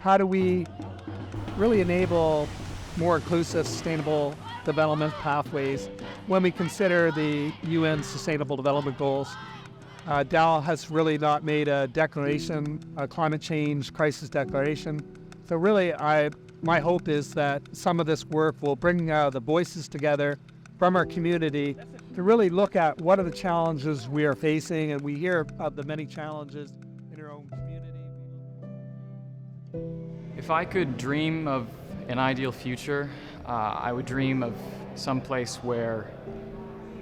How do we really enable more inclusive, sustainable development pathways when we consider the UN Sustainable Development Goals? Dal has really not made a declaration, a climate change crisis declaration. So really, my hope is that some of this work will bring the voices together from our community to really look at what are the challenges we are facing, and we hear of the many challenges in our own community. If I could dream of an ideal future, I would dream of some place where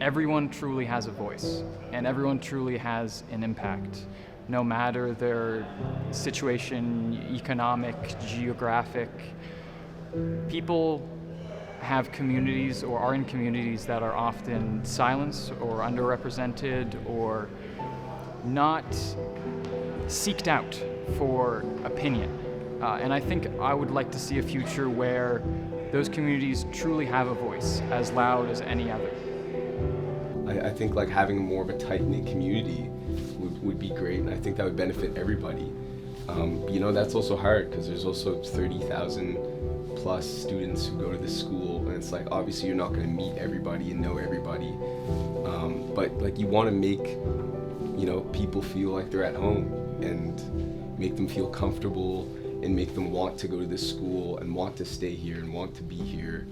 everyone truly has a voice and everyone truly has an impact, no matter their situation, economic, geographic. People have communities or are in communities that are often silenced or underrepresented or not seeked out for opinion. And I think I would like to see a future where those communities truly have a voice as loud as any other. I think like having more of a tight-knit community would be great, and I think that would benefit everybody. That's also hard because there's also 30,000 plus students who go to this school, and it's like obviously you're not going to meet everybody and know everybody, but like you want to make people feel like they're at home and make them feel comfortable and make them want to go to this school and want to stay here and want to be here.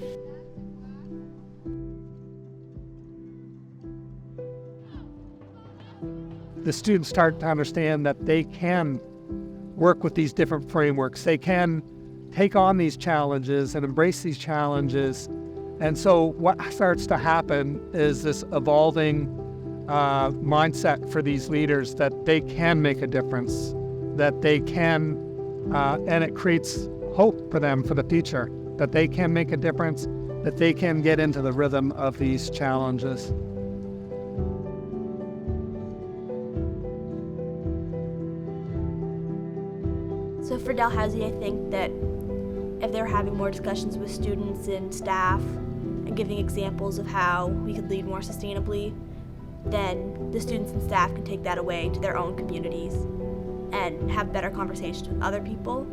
The students start to understand that they can work with these different frameworks. They can take on these challenges and embrace these challenges. And so what starts to happen is this evolving mindset for these leaders that they can make a difference, that they can, and it creates hope for them for the future, that they can make a difference, that they can get into the rhythm of these challenges. So for Dalhousie, I think that if they're having more discussions with students and staff and giving examples of how we could lead more sustainably, then the students and staff can take that away to their own communities and have better conversations with other people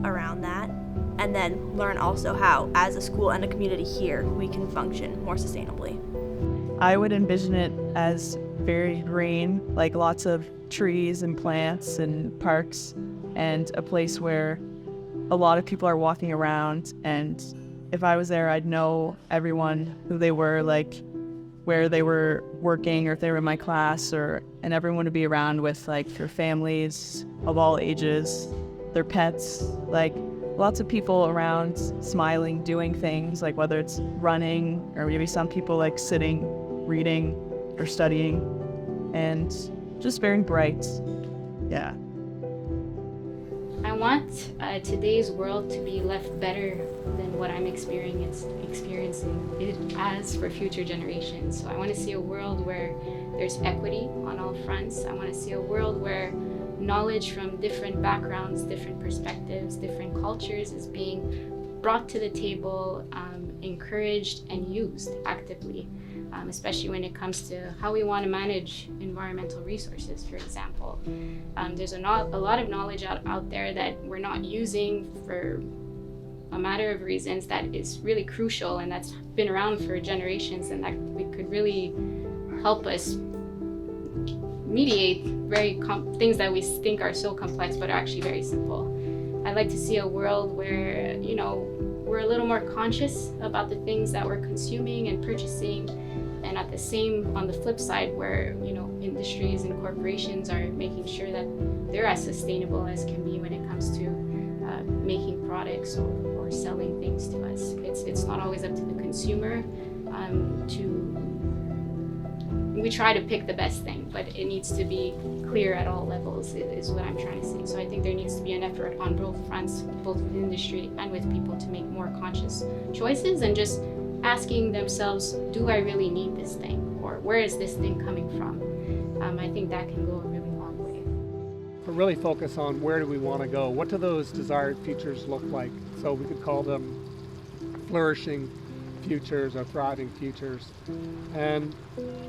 around that, and then learn also how, as a school and a community here, we can function more sustainably. I would envision it as very green, like lots of trees and plants and parks, and a place where a lot of people are walking around, and if I was there, I'd know everyone, who they were, like where they were working, or if they were in my class, and everyone would be around with like their families of all ages, their pets, like lots of people around smiling, doing things, like whether it's running or maybe some people like sitting, reading or studying, and just very bright. Yeah. I want today's world to be left better than what I'm experiencing it as for future generations. So I want to see a world where there's equity on all fronts. I want to see a world where knowledge from different backgrounds, different perspectives, different cultures is being brought to the table, encouraged and used actively, especially when it comes to how we want to manage environmental resources, for example. There's a lot of knowledge out there that we're not using for a matter of reasons that is really crucial and that's been around for generations, and that we could really help us mediate things that we think are so complex but are actually very simple. I'd like to see a world where, we're a little more conscious about the things that we're consuming and purchasing, and on the flip side, where industries and corporations are making sure that they're as sustainable as can be when it comes to making products or selling things to us. It's not always up to the consumer we try to pick the best thing, but it needs to be clear at all levels, is what I'm trying to say. So I think there needs to be an effort on both fronts, both with industry and with people, to make more conscious choices and just asking themselves, do I really need this thing? Or where is this thing coming from? I think that can go a really long way. But really focus on where do we want to go? What do those desired futures look like? So we could call them flourishing futures or thriving futures. And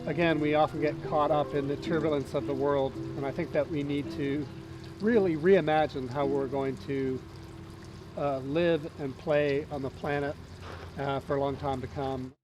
again, we often get caught up in the turbulence of the world, and I think that we need to really reimagine how we're going to live and play on the planet for a long time to come.